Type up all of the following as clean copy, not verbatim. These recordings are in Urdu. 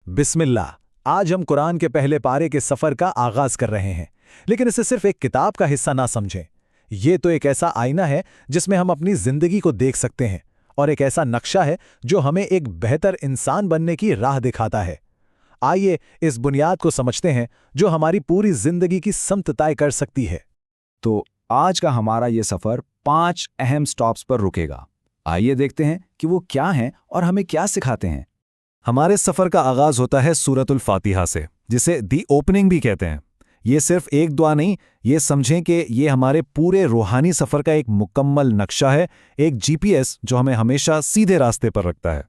بسم اللہ۔ آج ہم قرآن کے پہلے پارے کے سفر کا آغاز کر رہے ہیں، لیکن اسے صرف ایک کتاب کا حصہ نہ سمجھیں۔ یہ تو ایک ایسا آئینہ ہے جس میں ہم اپنی زندگی کو دیکھ سکتے ہیں، اور ایک ایسا نقشہ ہے جو ہمیں ایک بہتر انسان بننے کی راہ دکھاتا ہے۔ آئیے اس بنیاد کو سمجھتے ہیں جو ہماری پوری زندگی کی سمت طے کر سکتی ہے۔ تو آج کا ہمارا یہ سفر 5 اہم سٹاپس پر رکے گا۔ آئیے دیکھتے ہیں کہ وہ کیا ہیں اور ہمیں کیا سکھاتے ہیں۔ ہمارے سفر کا آغاز ہوتا ہے سورۃ الفاتحہ سے، جسے دی اوپننگ بھی کہتے ہیں۔ یہ صرف ایک دعا نہیں، یہ سمجھیں کہ یہ ہمارے پورے روحانی سفر کا ایک مکمل نقشہ ہے، ایک جی پی ایس جو ہمیں ہمیشہ سیدھے راستے پر رکھتا ہے۔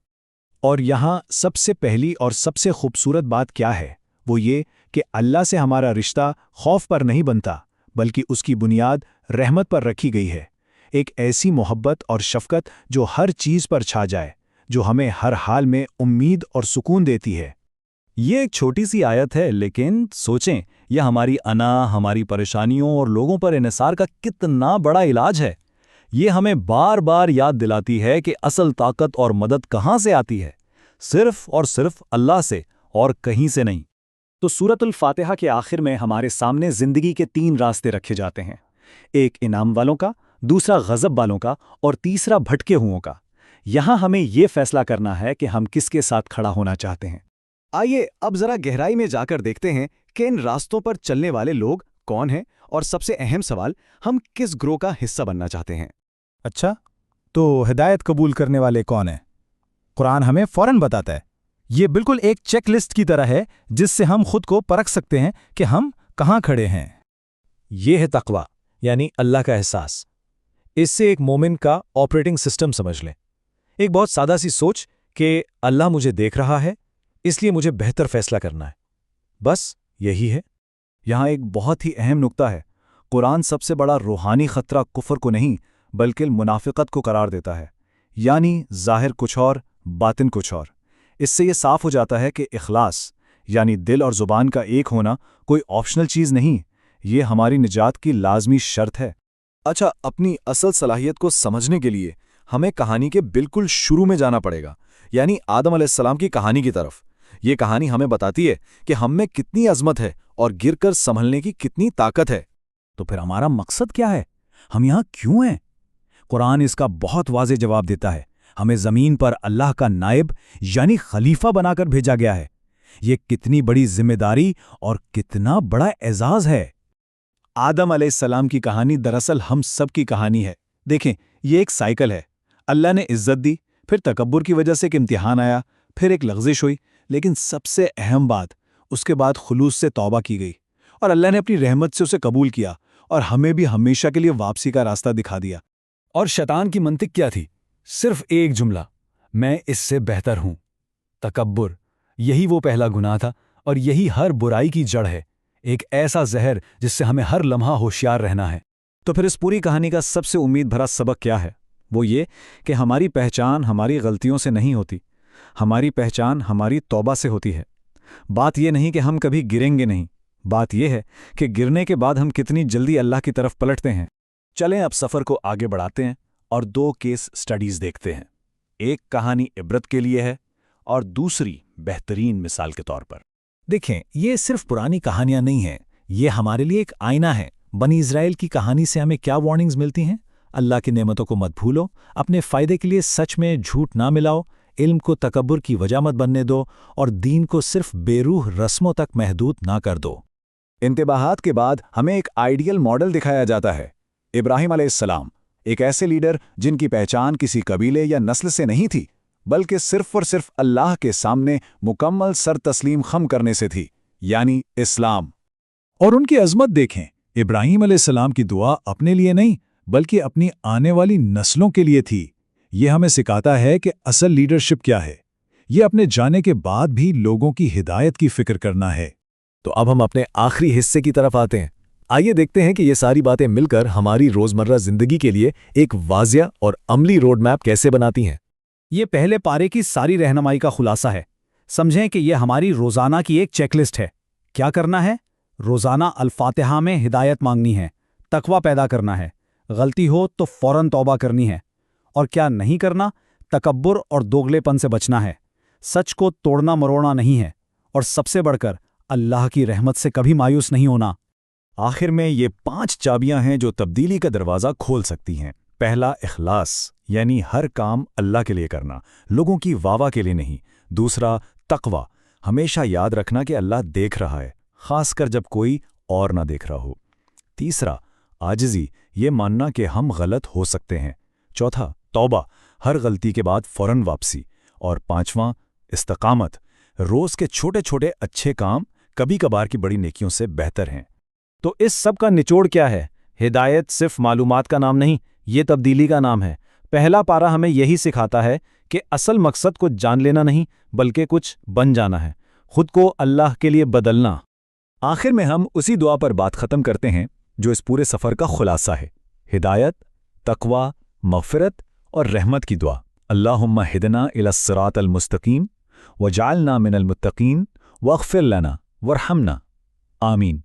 اور یہاں سب سے پہلی اور سب سے خوبصورت بات کیا ہے، وہ یہ کہ اللہ سے ہمارا رشتہ خوف پر نہیں بنتا، بلکہ اس کی بنیاد رحمت پر رکھی گئی ہے۔ ایک ایسی محبت اور شفقت جو ہر چیز پر چھا جائے، جو ہمیں ہر حال میں امید اور سکون دیتی ہے۔ یہ ایک چھوٹی سی آیت ہے، لیکن سوچیں یہ ہماری انا، ہماری پریشانیوں اور لوگوں پر انحصار کا کتنا بڑا علاج ہے۔ یہ ہمیں بار بار یاد دلاتی ہے کہ اصل طاقت اور مدد کہاں سے آتی ہے، صرف اور صرف اللہ سے اور کہیں سے نہیں۔ تو سورۃ الفاتحہ کے آخر میں ہمارے سامنے زندگی کے 3 راستے رکھے جاتے ہیں، ایک انعام والوں کا، دوسرا غضب والوں کا اور تیسرا بھٹکے ہوئوں کا۔ یہاں ہمیں یہ فیصلہ کرنا ہے کہ ہم کس کے ساتھ کھڑا ہونا چاہتے ہیں۔ آئیے اب ذرا گہرائی میں جا کر دیکھتے ہیں کہ ان راستوں پر چلنے والے لوگ کون ہیں، اور سب سے اہم سوال، ہم کس گروہ کا حصہ بننا چاہتے ہیں۔ اچھا، تو ہدایت قبول کرنے والے کون ہیں؟ قرآن ہمیں فوراً بتاتا ہے۔ یہ بالکل ایک چیک لسٹ کی طرح ہے جس سے ہم خود کو پرکھ سکتے ہیں کہ ہم کہاں کھڑے ہیں۔ یہ ہے تقویٰ، یعنی اللہ کا احساس۔ اس سے ایک مومن کا آپریٹنگ سسٹم سمجھ لیں۔ ایک بہت سادہ سی سوچ کہ اللہ مجھے دیکھ رہا ہے، اس لیے مجھے بہتر فیصلہ کرنا ہے، بس یہی ہے۔ یہاں ایک بہت ہی اہم نکتہ ہے۔ قرآن سب سے بڑا روحانی خطرہ کفر کو نہیں بلکہ منافقت کو قرار دیتا ہے، یعنی ظاہر کچھ اور باطن کچھ اور۔ اس سے یہ صاف ہو جاتا ہے کہ اخلاص یعنی دل اور زبان کا ایک ہونا کوئی آپشنل چیز نہیں، یہ ہماری نجات کی لازمی شرط ہے۔ اچھا، اپنی اصل صلاحیت کو سمجھنے کے لیے ہمیں کہانی کے بالکل شروع میں جانا پڑے گا، یعنی آدم علیہ السلام کی کہانی کی طرف۔ یہ کہانی ہمیں بتاتی ہے کہ ہم میں کتنی عظمت ہے اور گر کر سنبھلنے کی کتنی طاقت ہے۔ تو پھر ہمارا مقصد کیا ہے؟ ہم یہاں کیوں ہیں؟ قرآن اس کا بہت واضح جواب دیتا ہے۔ ہمیں زمین پر اللہ کا نائب یعنی خلیفہ بنا کر بھیجا گیا ہے۔ یہ کتنی بڑی ذمہ داری اور کتنا بڑا اعزاز ہے۔ آدم علیہ السلام کی کہانی دراصل ہم سب کی کہانی ہے۔ دیکھیں، یہ ایک سائیکل ہے۔ اللہ نے عزت دی، پھر تکبر کی وجہ سے ایک امتحان آیا، پھر ایک لغزش ہوئی، لیکن سب سے اہم بات، اس کے بعد خلوص سے توبہ کی گئی، اور اللہ نے اپنی رحمت سے اسے قبول کیا اور ہمیں بھی ہمیشہ کے لیے واپسی کا راستہ دکھا دیا۔ اور شیطان کی منطق کیا تھی؟ صرف ایک جملہ، میں اس سے بہتر ہوں۔ تکبر، یہی وہ پہلا گناہ تھا، اور یہی ہر برائی کی جڑ ہے، ایک ایسا زہر جس سے ہمیں ہر لمحہ ہوشیار رہنا ہے۔ تو پھر اس پوری کہانی کا سب سے امید بھرا سبق کیا ہے؟ وہ یہ کہ ہماری پہچان ہماری غلطیوں سے نہیں ہوتی، ہماری پہچان ہماری توبہ سے ہوتی ہے۔ بات یہ نہیں کہ ہم کبھی گریں گے نہیں، بات یہ ہے کہ گرنے کے بعد ہم کتنی جلدی اللہ کی طرف پلٹتے ہیں۔ چلیں اب سفر کو آگے بڑھاتے ہیں اور 2 کیس سٹڈیز دیکھتے ہیں۔ ایک کہانی عبرت کے لیے ہے اور دوسری بہترین مثال کے طور پر۔ دیکھیں، یہ صرف پرانی کہانیاں نہیں ہیں، یہ ہمارے لیے ایک آئینہ ہے۔ بنی اسرائیل کی کہانی سے ہمیں کیا وارننگز ملتی ہیں؟ اللہ کی نعمتوں کو مت بھولو، اپنے فائدے کے لیے سچ میں جھوٹ نہ ملاؤ، علم کو تکبر کی وجہ مت بننے دو، اور دین کو صرف بے روح رسموں تک محدود نہ کر دو۔ انتباہات کے بعد ہمیں ایک آئیڈیل ماڈل دکھایا جاتا ہے، ابراہیم علیہ السلام، ایک ایسے لیڈر جن کی پہچان کسی قبیلے یا نسل سے نہیں تھی، بلکہ صرف اور صرف اللہ کے سامنے مکمل سر تسلیم خم کرنے سے تھی، یعنی اسلام۔ اور ان کی عظمت دیکھیں، ابراہیم علیہ السلام کی دعا اپنے لیے نہیں بلکہ اپنی آنے والی نسلوں کے لیے تھی۔ یہ ہمیں سکھاتا ہے کہ اصل لیڈرشپ کیا ہے، یہ اپنے جانے کے بعد بھی لوگوں کی ہدایت کی فکر کرنا ہے۔ تو اب ہم اپنے آخری حصے کی طرف آتے ہیں۔ آئیے دیکھتے ہیں کہ یہ ساری باتیں مل کر ہماری روزمرہ زندگی کے لیے ایک واضح اور عملی روڈ میپ کیسے بناتی ہیں۔ یہ پہلے پارے کی ساری رہنمائی کا خلاصہ ہے۔ سمجھیں کہ یہ ہماری روزانہ کی ایک چیک لسٹ ہے۔ کیا کرنا ہے؟ روزانہ الفاتحہ میں ہدایت مانگنی ہے، تقویٰ پیدا کرنا ہے، غلطی ہو تو فوراً توبہ کرنی ہے، اور کیا نہیں کرنا؟ تکبر اور دوگلے پن سے بچنا ہے۔ سچ کو توڑنا مروڑنا نہیں ہے، اور سب سے بڑھ کر اللہ کی رحمت سے کبھی مایوس نہیں ہونا۔ آخر میں یہ 5 چابیاں ہیں جو تبدیلی کا دروازہ کھول سکتی ہیں۔ پہلا، اخلاص، یعنی ہر کام اللہ کے لیے کرنا، لوگوں کی واہ کے لیے نہیں۔ دوسرا، تقوی، ہمیشہ یاد رکھنا کہ اللہ دیکھ رہا ہے، خاص کر جب کوئی اور نہ دیکھ رہا ہو۔ تیسرا، عاجزی، یہ ماننا کہ ہم غلط ہو سکتے ہیں۔ چوتھا، توبہ، ہر غلطی کے بعد فوراً واپسی۔ اور پانچواں، استقامت، روز کے چھوٹے چھوٹے اچھے کام کبھی کبھار کی بڑی نیکیوں سے بہتر ہیں۔ تو اس سب کا نچوڑ کیا ہے؟ ہدایت صرف معلومات کا نام نہیں، یہ تبدیلی کا نام ہے۔ پہلا پارہ ہمیں یہی سکھاتا ہے کہ اصل مقصد کو جان لینا نہیں بلکہ کچھ بن جانا ہے، خود کو اللہ کے لیے بدلنا۔ آخر میں ہم اسی دعا پر بات ختم کرتے ہیں جو اس پورے سفر کا خلاصہ ہے، ہدایت، تقوی، مغفرت اور رحمت کی دعا۔ اللہم ہدنا الی الصراط المستقیم وجعلنا من المتقین واغفر لنا وارحمنا، آمین۔